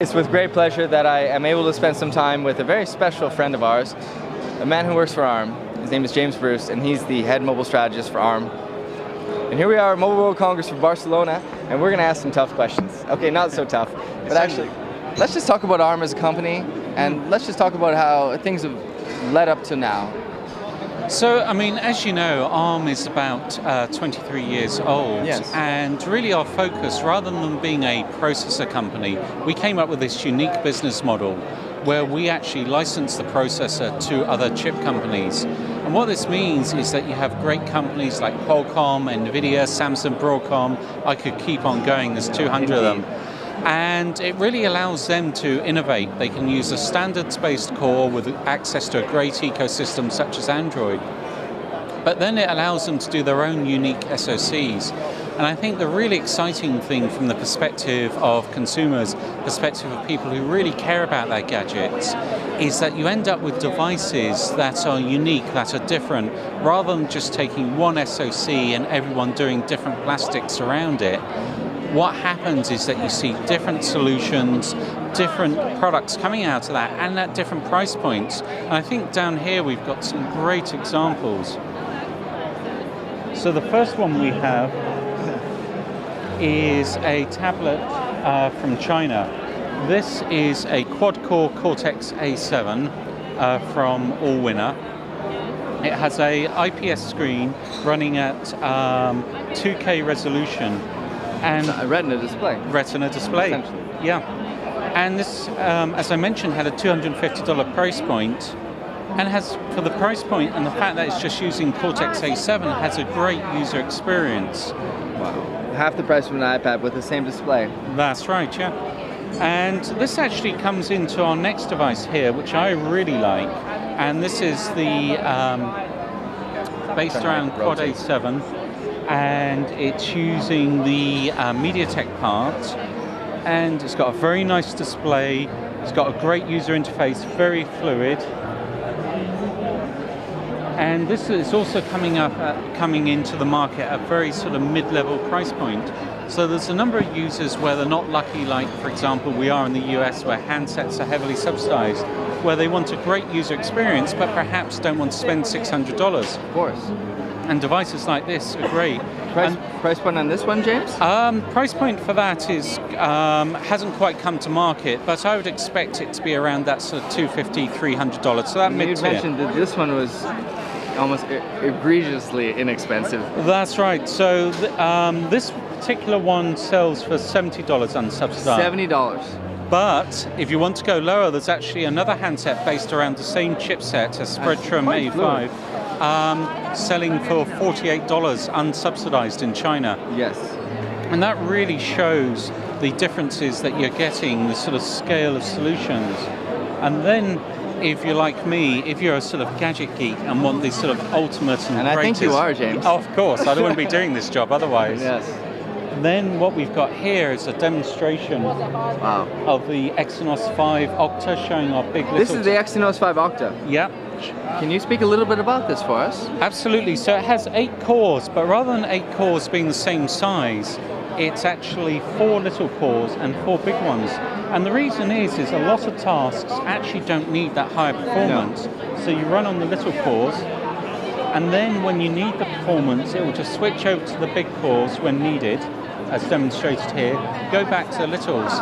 It's with great pleasure that I am able to spend some time with a very special friend of ours, a man who works for ARM. His name is James Bruce, and he's the head mobile strategist for ARM. And here we are at Mobile World Congress for Barcelona, and we're going to ask some tough questions. Okay, not so tough, but actually, let's just talk about ARM as a company, and let's just talk about how things have led up to now. So, I mean, as you know, ARM is about 23 years old, Yes. and really our focus, rather than being a processor company, we came up with this unique business model where we actually license the processor to other chip companies. And what this means is that you have great companies like Qualcomm, Nvidia, Samsung, Broadcom. I could keep on going, there's 200 of them. And it really allows them to innovate. They can use a standards-based core with access to a great ecosystem such as Android. But then it allows them to do their own unique SoCs. And I think the really exciting thing from the perspective of consumers, perspective of people who really care about their gadgets, is that you end up with devices that are unique, that are different, rather than just taking one SoC and everyone doing different plastics around it. What happens is that you see different solutions, different products coming out of that, and at different price points. And I think down here we've got some great examples. So the first one we have is a tablet from China. This is a quad-core Cortex-A7 from Allwinner. It has a IPS screen running at 2K resolution. And a retina display. Retina display, yeah. And this, as I mentioned, had a $250 price point, and has, for the price point and the fact that it's just using Cortex-A7, has a great user experience. Wow. Half the price of an iPad with the same display. That's right, yeah. And this actually comes into our next device here, which I really like. And this is the based around Quad A7. And it's using the MediaTek part, and it's got a very nice display, it's got a great user interface, very fluid, and this is also coming into the market at a very sort of mid-level price point. So there's a number of users where they're not lucky, like for example we are in the US, where handsets are heavily subsidized, where they want a great user experience but perhaps don't want to spend $600. Of course. And devices like this are great. Price point on this one, James? Price point for that is hasn't quite come to market, but I would expect it to be around that sort of $250, $300. So that mid-tier. You mentioned that this one was almost egregiously inexpensive. That's right. So this particular one sells for $70 unsubsidized. $70. But if you want to go lower, there's actually another handset based around the same chipset, a Spreadtrum A5. Selling for $48 unsubsidized in China. Yes. And that really shows the differences that you're getting, the sort of scale of solutions. And then, if you're like me, if you're a sort of gadget geek and want this sort of ultimate and I greatest... think you are, James. Oh, of course, I wouldn't be doing this job otherwise. Yes. Then what we've got here is a demonstration of the Exynos 5 Octa, showing our big little... This is the Exynos 5 Octa. Yeah. Can you speak a little bit about this for us? Absolutely. So it has 8 cores, but rather than 8 cores being the same size, it's actually 4 little cores and 4 big ones. And the reason is a lot of tasks actually don't need that higher performance. No. So you run on the little cores, and then when you need the performance, it will just switch over to the big cores when needed, as demonstrated here, go back to the littles.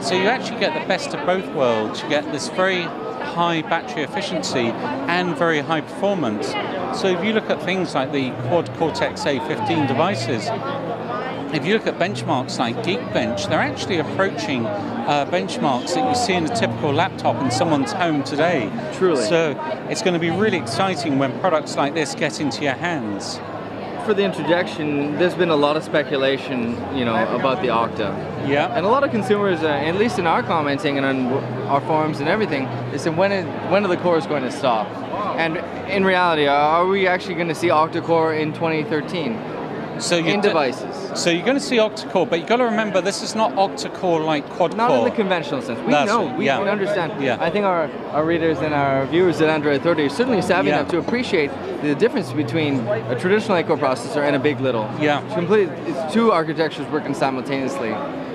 So you actually get the best of both worlds. You get this very high battery efficiency and very high performance. So if you look at things like the Quad Cortex A15 devices, if you look at benchmarks like Geekbench, they're actually approaching benchmarks that you see in a typical laptop in someone's home today. Truly. So it's going to be really exciting when products like this get into your hands. For the interjection, there's been a lot of speculation, about the Octa. Yeah. And a lot of consumers, at least in our commenting and on our forums and everything, they said, when are the cores going to stop? And in reality, are we actually going to see octa-core in 2013? So in devices. So you're going to see octa-core, but you've got to remember this is not octa-core like quad-core. Not in the conventional sense. We understand. Yeah. I think our readers and our viewers at Android 30 are certainly savvy enough to appreciate the difference between a traditional 8-core processor and a big little. Yeah. It's two architectures working simultaneously.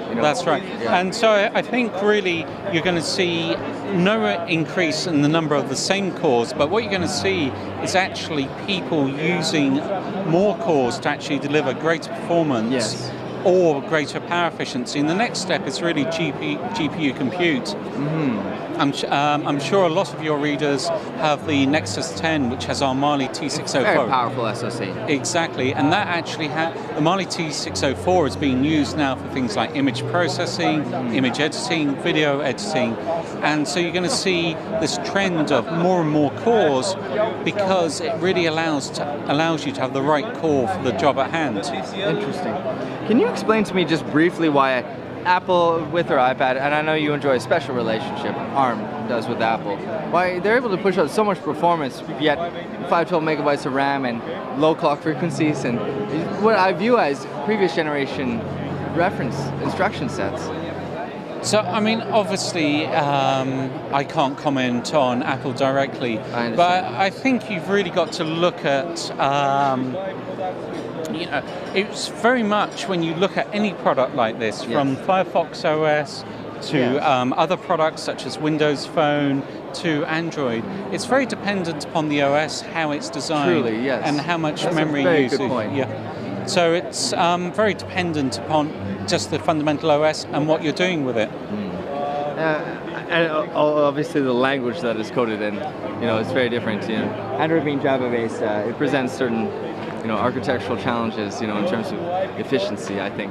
You know? That's right. Yeah. And so I think really you're going to see no increase in the number of the same cores, but what you're going to see is actually people using more cores to actually deliver greater performance. Yes. Or greater power efficiency. And the next step is really GPU compute. Mm-hmm. I'm sure a lot of your readers have the Nexus 10, which has our Mali T604. Very powerful SoC. Exactly, and that actually the Mali T604 is being used now for things like image processing, image editing, video editing, and so you're going to see this trend of more and more cores because it really allows you to have the right core for the job at hand. Interesting. Can you explain to me just briefly why Apple, with their iPad, and I know you enjoy a special relationship, ARM does with Apple, why they're able to push out so much performance, yet 512 megabytes of RAM and low clock frequencies, and what I view as previous generation reference instruction sets? So, I mean, obviously, I can't comment on Apple directly, but I think you've really got to look at it's very much when you look at any product like this, from Firefox OS to other products such as Windows Phone to Android, it's very dependent upon the OS, how it's designed, Truly, yes. and how much That's memory a very usage. good point. Yeah. So it's very dependent upon just the fundamental OS and what you're doing with it. And obviously the language that is coded in, it's very different. Android being Java-based, it presents certain architectural challenges, in terms of efficiency, I think.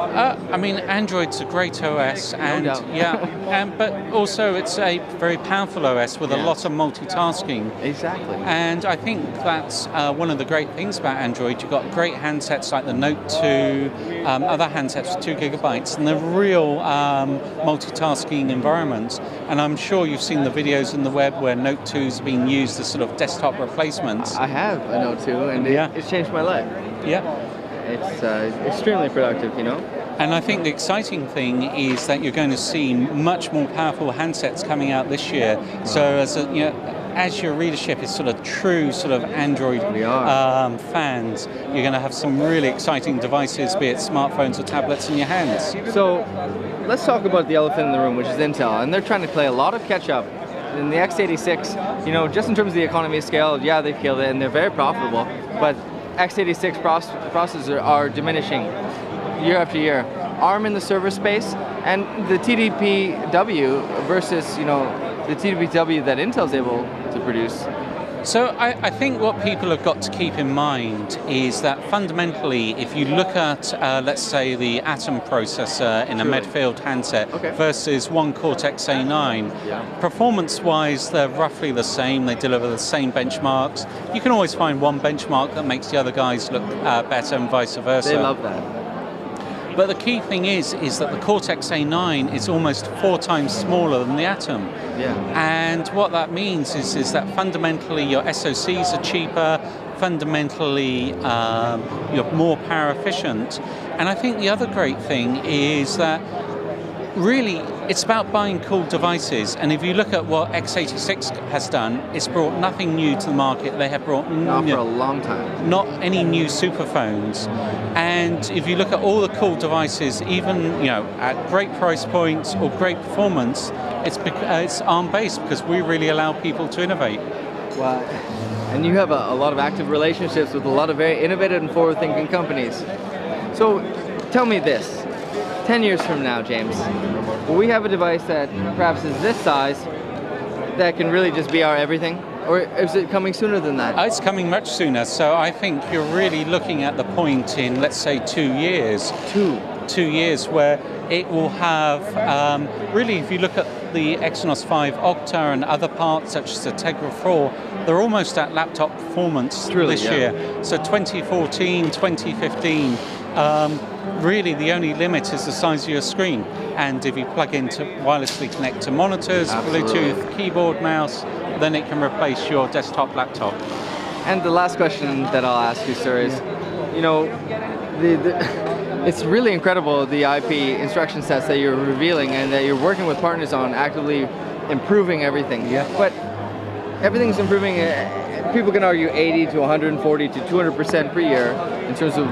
I mean, Android's a great OS, and but also it's a very powerful OS with a lot of multitasking. Exactly. And I think that's one of the great things about Android. You've got great handsets like the Note 2, other handsets with 2 gigabytes, and the real multitasking environments. And I'm sure you've seen the videos in the web where Note 2's been used as sort of desktop replacements. I have a Note 2, and it's changed my life. Yeah. It's extremely productive, And I think the exciting thing is that you're going to see much more powerful handsets coming out this year. So as your readership is sort of true sort of Android fans, you're going to have some really exciting devices, be it smartphones or tablets, in your hands. So let's talk about the elephant in the room, which is Intel, and they're trying to play a lot of catch up. In the x86, just in terms of the economy of scale, they've killed it and they're very profitable, but x86 processors are diminishing year after year. ARM in the server space, and the TDPW versus the TDPW that Intel's able to produce. So I think what people have got to keep in mind is that fundamentally, if you look at, let's say, the Atom processor in a Medfield handset versus one Cortex-A9, performance-wise, they're roughly the same. They deliver the same benchmarks. You can always find one benchmark that makes the other guys look better and vice versa. They love that. But the key thing is that the Cortex-A9 is almost 4 times smaller than the Atom. Yeah. And what that means is that fundamentally your SoCs are cheaper, fundamentally you're more power efficient. And I think the other great thing is that really it's about buying cool devices. And if you look at what x86 has done, it's brought nothing new to the market. They have brought not for a long time. Not any new superphones. And if you look at all the cool devices, even at great price points or great performance, it's ARM-based because we really allow people to innovate. Wow. And you have a lot of active relationships with a lot of very innovative and forward-thinking companies. So tell me this. 10 years from now, James, will we have a device that perhaps is this size that can really just be our everything? Or is it coming sooner than that? It's coming much sooner. So I think you're really looking at the point in, let's say, 2 years. 2 years where it will have, really, if you look at the Exynos 5 Octa and other parts such as the Tegra 4, they're almost at laptop performance this year. So 2014, 2015, really the only limit is the size of your screen. And if you plug into wirelessly connect to monitors, Bluetooth, keyboard, mouse, then it can replace your desktop laptop. And the last question that I'll ask you, sir, is, it's really incredible the IP instruction sets that you're revealing and that you're working with partners on actively improving everything. Yeah. But everything's improving. People can argue 80 to 140 to 200% per year in terms of,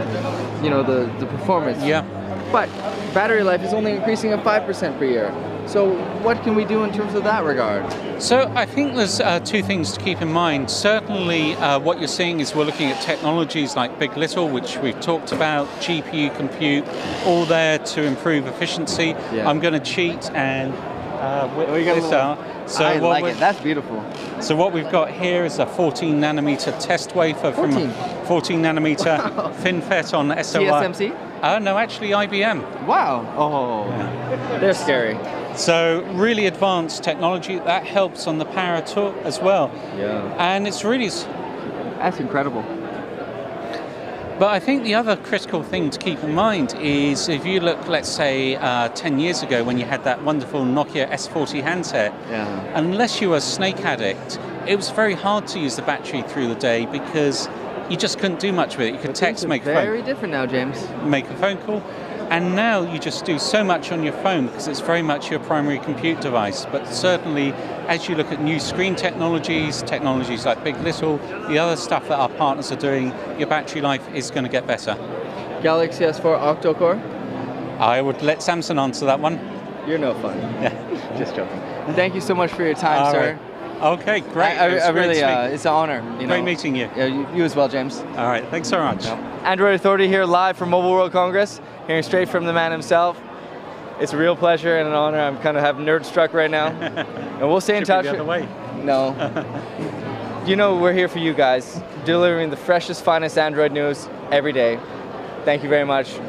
the performance. Yeah. but battery life is only increasing at 5% per year. So what can we do in terms of that regard? So I think there's two things to keep in mind. Certainly what you're seeing is we're looking at technologies like Big. LITTLE, which we've talked about, GPU compute, all there to improve efficiency. Yeah. I'm going to cheat and whip this out. So I like it, that's beautiful. So what we've got here is a 14 nanometer test wafer 14? from 14 nanometer FinFET on SOI. TSMC? No, actually IBM. Wow. Oh, they're scary. So really advanced technology that helps on the power torque as well. Yeah. And it's really. That's incredible. But I think the other critical thing to keep in mind is if you look, let's say, 10 years ago when you had that wonderful Nokia S40 handset, unless you were a snake addict, it was very hard to use the battery through the day because you just couldn't do much with it. You could text, make a phone. Very different now, James. Make a phone call. And now you just do so much on your phone because it's very much your primary compute device. But certainly, as you look at new screen technologies like Big. LITTLE, the other stuff that our partners are doing, your battery life is going to get better. Galaxy S4 octa-core? I would let Samson answer that one. You're no fun. Yeah. Just joking. Thank you so much for your time, sir. Right. Okay, great. I really, it's an honor. Great meeting you. Yeah, you as well, James. All right, thanks so much. Android Authority here live from Mobile World Congress, hearing straight from the man himself. It's a real pleasure and an honor. I'm kind of nerd struck right now. And we'll stay in touch. Be the other way. No. You know, we're here for you guys, delivering the freshest, finest Android news every day. Thank you very much.